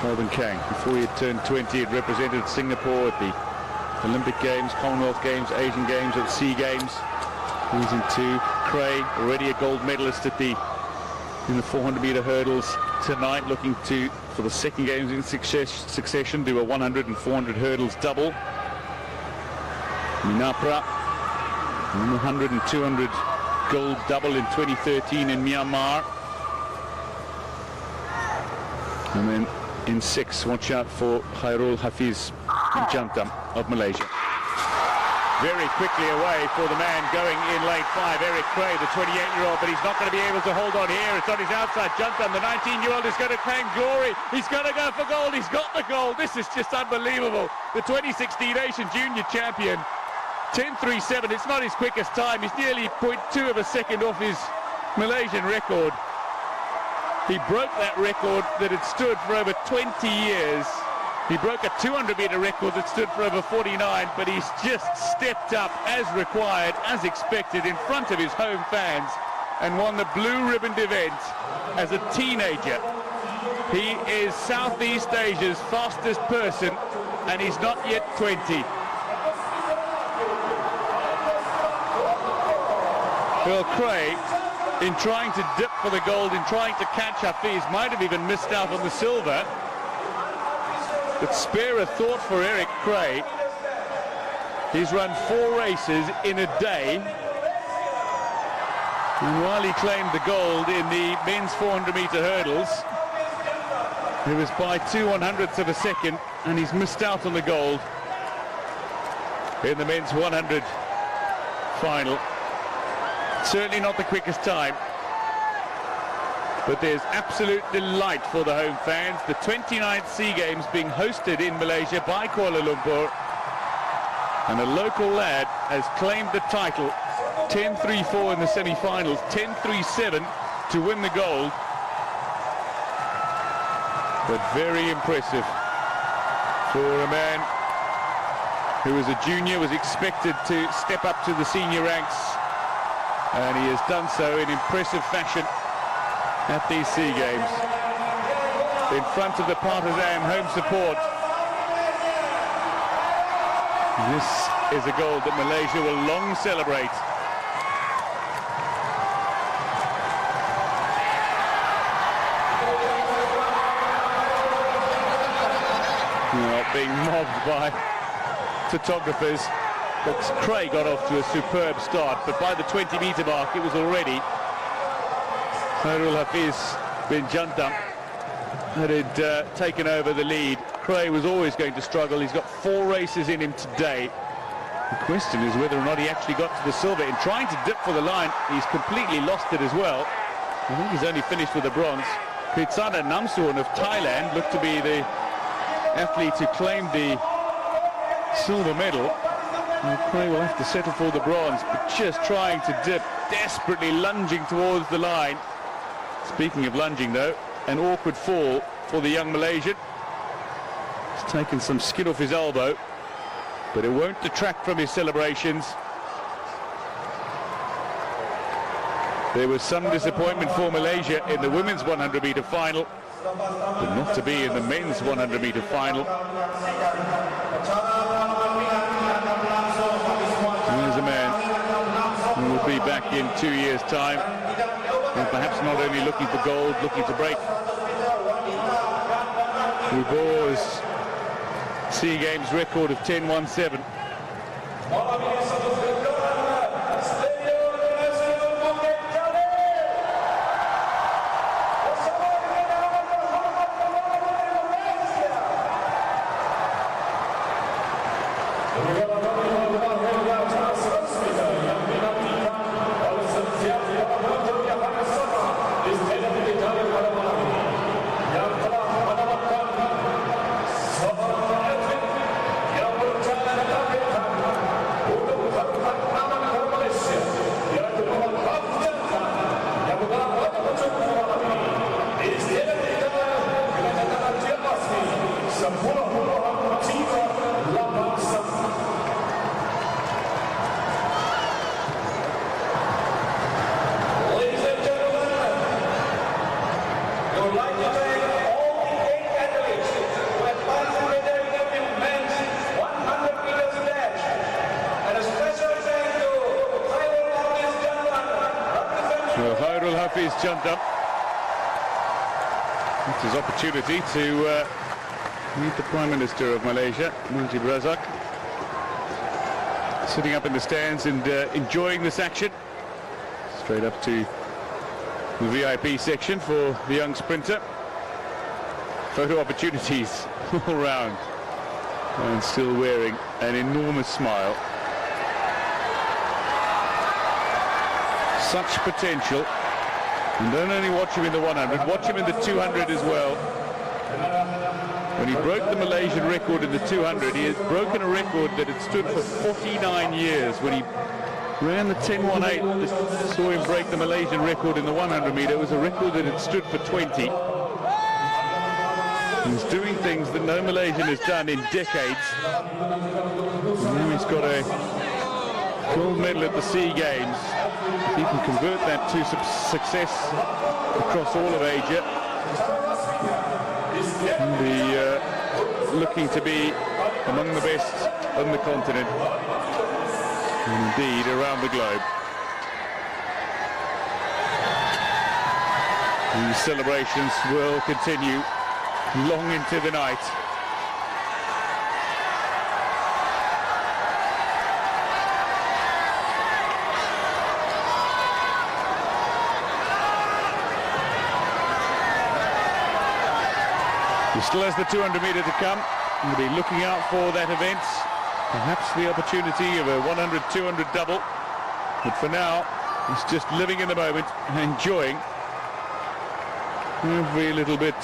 Melvin Kang. Before he had turned 20, he had represented Singapore at the Olympic Games, Commonwealth Games, Asian Games, at Sea Games. Losing to Craig, already a gold medalist in the 400-meter hurdles tonight, looking to, for the second games in succession, do a 100 and 400 hurdles double. Minapra, 100 and 200 gold double in 2013 in Myanmar. And then in 6, watch out for Khairul Hafiz Jantan of Malaysia. Very quickly away for the man going in lane 5, Eric Cray, the 28-year-old, but he's not going to be able to hold on here. It's on his outside. Jantan, the 19-year-old, is going to claim glory. He's going to go for gold. He's got the gold. This is just unbelievable. The 2016 Asian Junior Champion, 10.37. It's not his quickest time. He's nearly 0.2 of a second off his Malaysian record. He broke that record that had stood for over 20 years. He broke a 200-meter record that stood for over 49, but he's just stepped up as required, as expected, in front of his home fans and won the blue ribboned event as a teenager. He is Southeast Asia's fastest person, and he's not yet 20. Well, Craig, in trying to dip for the gold, in trying to catch Hafiz, might have even missed out on the silver. But spare a thought for Eric Cray. He's run 4 races in a day. And while he claimed the gold in the men's 400-meter hurdles, it was by 2/100ths of a second, and he's missed out on the gold in the men's 100 final. Certainly not the quickest time, but there's absolute delight for the home fans. The 29th SEA Games being hosted in Malaysia by Kuala Lumpur, and a local lad has claimed the title. 10.34 in the semi-finals, 10.37 to win the gold. But very impressive for a man who was a junior, was expected to step up to the senior ranks, and he has done so in impressive fashion at these SEA Games, in front of the partisan home support. This is a gold that Malaysia will long celebrate. Well, being mobbed by photographers, but Craig got off to a superb start, but by the 20-meter mark it was already Khairul Hafiz Jantan that had taken over the lead. Cray was always going to struggle. He's got 4 races in him today. The question is whether or not he actually got to the silver. In trying to dip for the line, he's completely lost it as well. I think he's only finished with the bronze. Kritsana Namsuan of Thailand looked to be the athlete who claimed the silver medal. And Cray will have to settle for the bronze, but just trying to dip, desperately lunging towards the line. Speaking of lunging, though, an awkward fall for the young Malaysian. He's taken some skin off his elbow, but it won't detract from his celebrations. There was some disappointment for Malaysia in the women's 100-meter final, but not to be in the men's 100-meter final. There's a man who will be back in 2 years' time, and perhaps not only looking for gold, looking to break Rubo's SEA Games record of 10.17. Well, Khairul Hafiz Jantan. It's his opportunity to meet the Prime Minister of Malaysia, Najib Razak. Sitting up in the stands and enjoying this action. Straight up to the VIP section for the young sprinter. Photo opportunities all round. And still wearing an enormous smile. Such potential. And don't only watch him in the 100, watch him in the 200 as well. When he broke the Malaysian record in the 200, he has broken a record that had stood for 49 years. When he ran the 10.18, saw him break the Malaysian record in the 100 meter. It was a record that had stood for 20. He's doing things that no Malaysian has done in decades. And now he's got a gold medal at the SEA Games. If he can convert that to success across all of Asia, he'll be looking to be among the best on the continent, and indeed around the globe. These celebrations will continue long into the night. He still has the 200 meter to come. He'll be looking out for that event. Perhaps the opportunity of a 100-200 double. But for now, he's just living in the moment and enjoying every little bit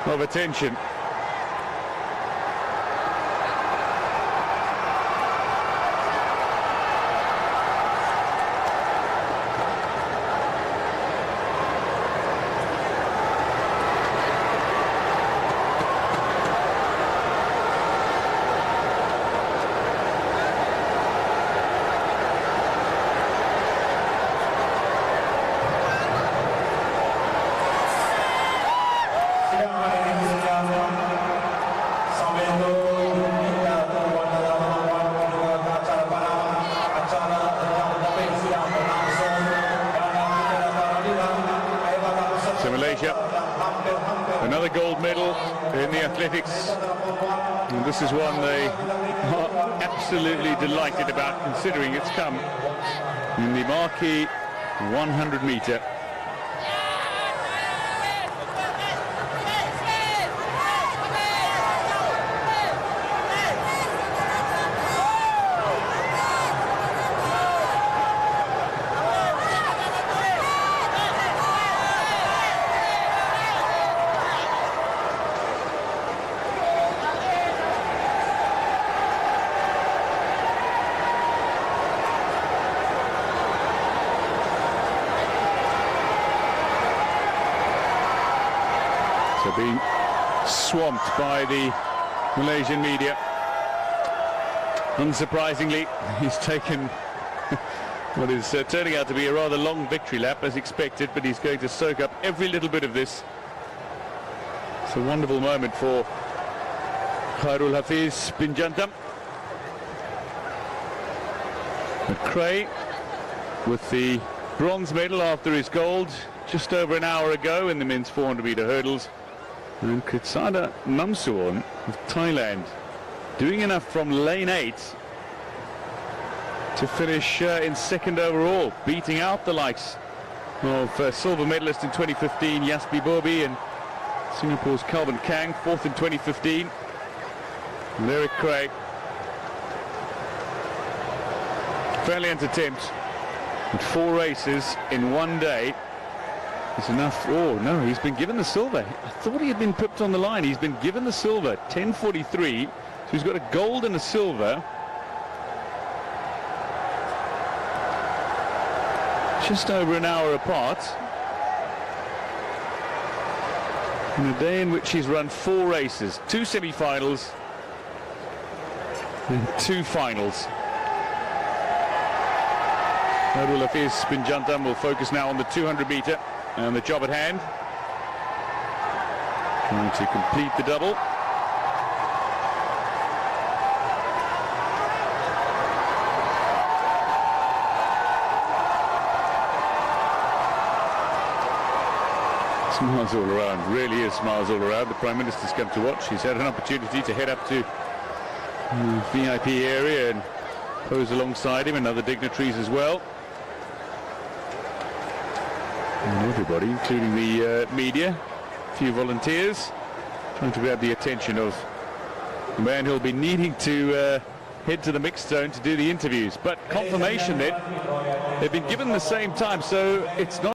of attention. So Malaysia, another gold medal in the athletics, and this is one they are absolutely delighted about, considering it's come in the marquee 100 meter. So being swamped by the Malaysian media. Unsurprisingly, he's taken what is turning out to be a rather long victory lap as expected, but he's going to soak up every little bit of this. It's a wonderful moment for Khairul Hafiz Jantan. McRae with the bronze medal after his gold just over an hour ago in the men's 400 meter hurdles. And Kitsada Namsuon of Thailand doing enough from lane 8 to finish in second overall, beating out the likes of silver medalist in 2015 Yaspi Bobi and Singapore's Calvin Kang, fourth in 2015. And Eric Craig. Valiant attempt at 4 races in one day. It's enough. Oh no, he's been given the silver. I thought he had been pipped on the line. He's been given the silver, 10:43. So he's got a gold and a silver. Just over an hour apart. In a day in which he's run 4 races, 2 semi-finals and 2 finals. Khairul Hafiz Jantan will focus now on the 200 meter. And the job at hand, trying to complete the double. Smiles all around, really is smiles all around. The Prime Minister's come to watch. He's had an opportunity to head up to the VIP area and pose alongside him and other dignitaries as well. And everybody, including the media, a few volunteers, trying to grab the attention of the man who'll be needing to head to the mixed zone to do the interviews. But confirmation then, they've been given the same time, so it's not